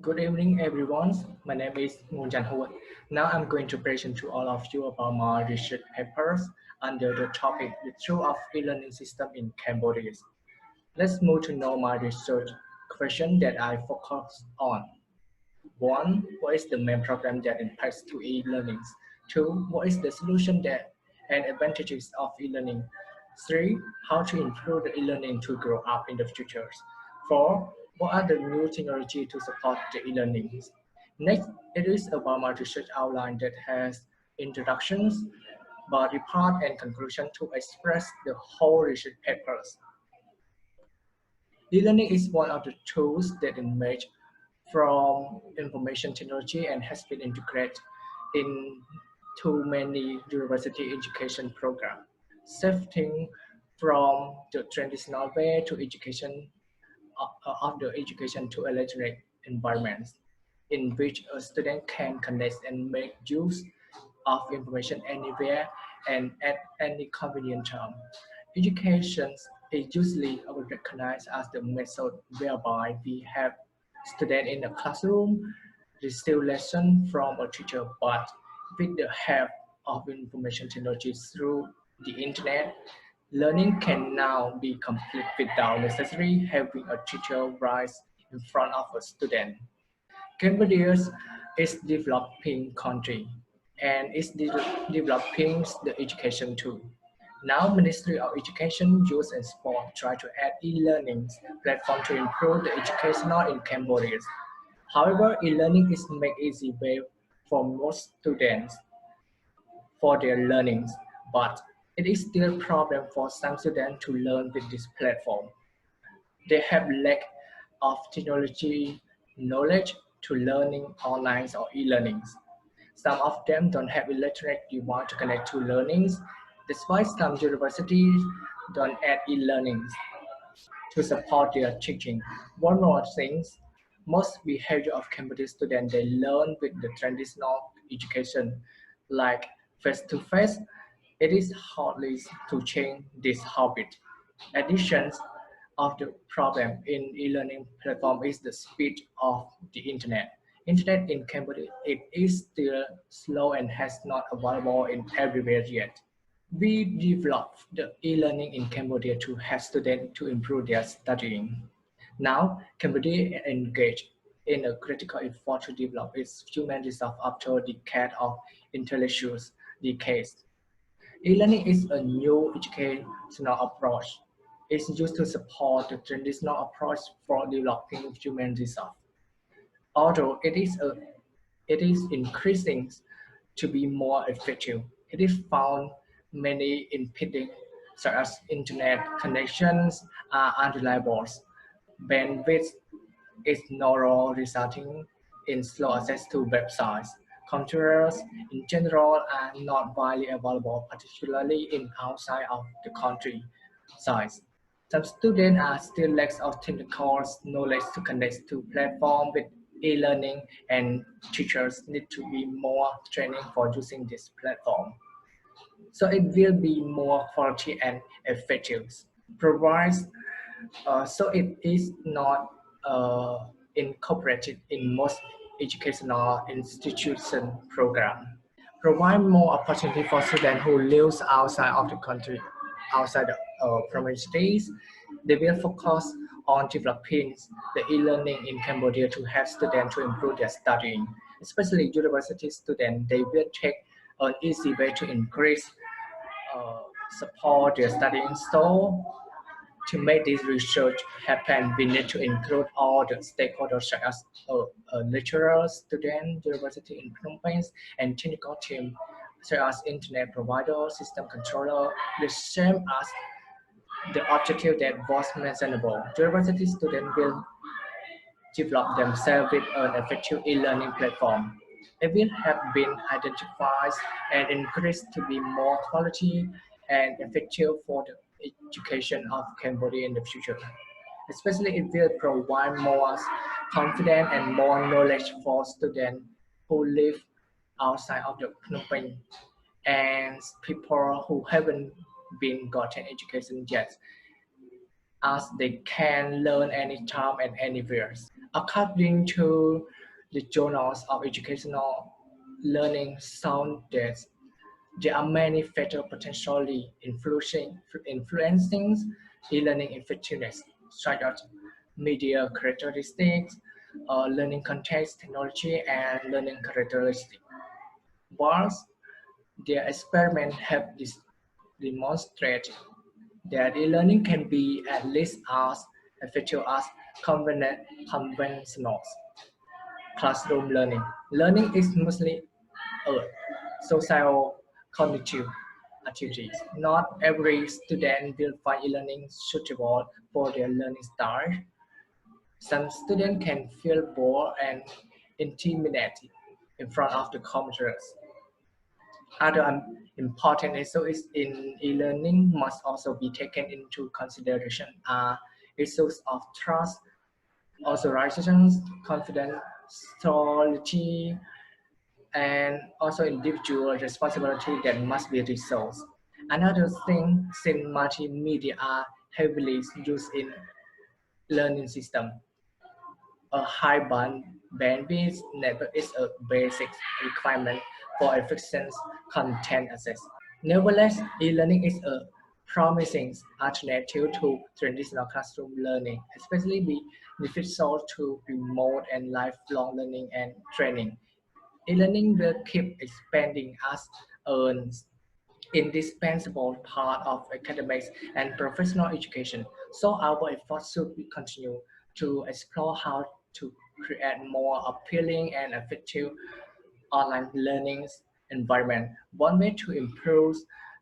Good evening, everyone. My name is Moon Jan-Hua. Now I'm going to present to all of you about my research papers under the topic The Truth of E-learning System in Cambodia. Let's move to know my research question that I focus on. One, what is the main problem that impacts to e-learning? Two, what is the solution that and advantages of e-learning? Three, how to improve the e-learning to grow up in the future. Four, what are the new technology to support the e-learning? Next, it is about my research outline that has introductions, body part, and conclusion to express the whole research papers. E-learning is one of the tools that emerge from information technology and has been integrated into many university education programs, shifting from the traditional way to education of the education to electronic environments in which a student can connect and make use of information anywhere and at any convenient time. Education is usually recognized as the method whereby we have students in a classroom receive lessons from a teacher, but with the help of information technology through the internet, learning can now be complete without necessarily having a teacher right in front of a student. Cambodia is developing country and is developing the education too. Now Ministry of Education, Youth and Sport try to add e-learning platform to improve the educational in Cambodia. However, e-learning is make easy way for most students for their learnings, but it is still a problem for some students to learn with this platform. They have lack of technology knowledge to learning online or e-learnings. Some of them don't have electronic device to connect to learnings. That's why some universities don't add e-learnings to support their teaching. One more thing, most behavior of Cambodian students they learn with the traditional education, like face-to-face. It is hardly to change this habit. Additions of the problem in e-learning platform is the speed of the internet. Internet in Cambodia it is still slow and has not available in everywhere yet. We developed the e-learning in Cambodia to help students to improve their studying. Now, Cambodia engaged in a critical effort to develop its human resource after a decade of intellectual decades. E-learning is a new educational approach. It's used to support the traditional approach for developing human resource. Although it is increasing to be more effective, it is found many impeding, such as internet connections are unreliable, bandwidth is narrow, resulting in slow access to websites. Computers in general are not widely available, particularly in outside of the country size. Some students are still lacks of technical knowledge to connect to platform with e-learning, and teachers need to be more training for using this platform. So it will be more quality and effective. Provides so it is not incorporated in most educational institution program. Provide more opportunity for students who live outside of the country, outside the primary states. They will focus on developing the e-learning in Cambodia to help students to improve their studying. Especially university students, they will take an easy way to increase uh, support their studying. So to make this research happen, we need to include all the stakeholders such as lecturers, students, university in Phnom Penh, and technical team such as internet provider, system controller, the same as the objective that was mentionable. University students will develop themselves with an effective e-learning platform. It will have been identified and increased to be more quality and effective for the education of Cambodia in the future. Especially it will provide more confidence and more knowledge for students who live outside of the Phnom Penh and people who haven't been gotten education yet as they can learn anytime and anywhere. According to the journals of educational learning sound that there are many factors potentially influencing e-learning effectiveness, such as media characteristics, learning context, technology, and learning characteristics. Whilst their experiments have demonstrated that e-learning can be at least as effective as conventional classroom learning. Learning is mostly a social cognitive activities. Not every student will find e-learning suitable for their learning style. Some students can feel bored and intimidated in front of the computers. Other important issues in e-learning must also be taken into consideration are issues of trust, authorizations, confidentiality, and also individual responsibility that must be resolved. Another thing, since multimedia are heavily used in learning system, a high bandwidth network is a basic requirement for efficient content access. Nevertheless, e-learning is a promising alternative to traditional classroom learning, especially beneficial to remote and lifelong learning and training. E-learning will keep expanding as an indispensable part of academics and professional education. So our efforts should be continue to explore how to create more appealing and effective online learning environment. One way to improve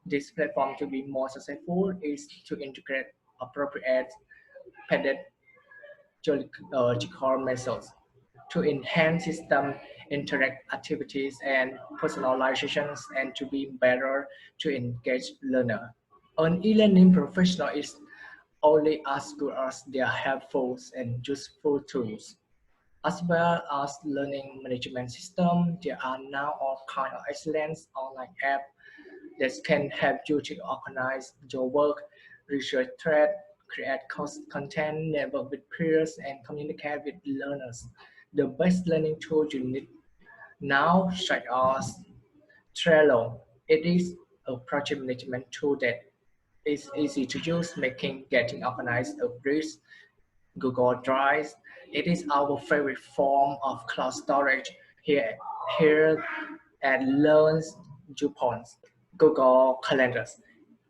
this platform to be more successful is to integrate appropriate pedagogical methods to enhance system interact activities and personalizations and to be better to engage learner. An e-learning professional is only as good as their helpful and useful tools. As well as learning management system, there are now all kinds of excellent online apps that can help you to organize your work, research thread, create content, network with peers, and communicate with learners. The best learning tool you need now, such as Trello, it is a project management tool that is easy to use, making getting organized a breeze. Google Drive, it is our favorite form of cloud storage here at Learns Points. Google Calendars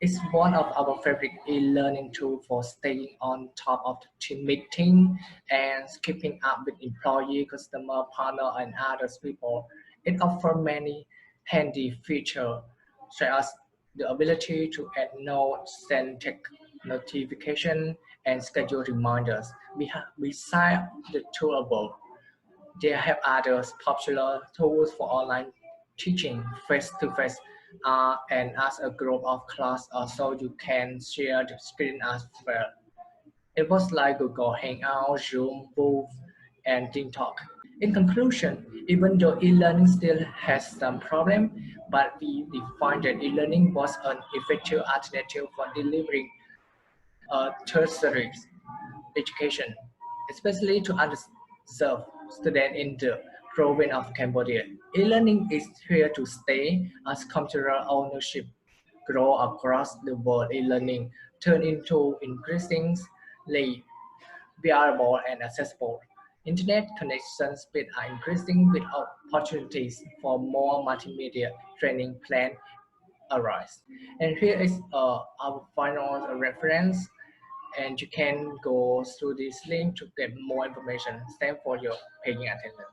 is one of our favorite e-learning tools for staying on top of the team meeting and keeping up with employee, customer, partner, and other people. It offers many handy features, such as the ability to add notes, send text notification, and schedule reminders. Besides the tool above, they have other popular tools for online teaching face-to-face and as a group of class so you can share the screen as well. It was like Google Hangout, Zoom, Booth, and TikTok. In conclusion, even though e-learning still has some problems, but we find that e-learning was an effective alternative for delivering tertiary education, especially to underserved students in the province of Cambodia. E-learning is here to stay as cultural ownership grow across the world. E-learning turn into increasingly viable and accessible. Internet connection speed are increasing with opportunities for more multimedia training plan arise. And here is our final reference and you can go through this link to get more information. Thanks for your paying attention.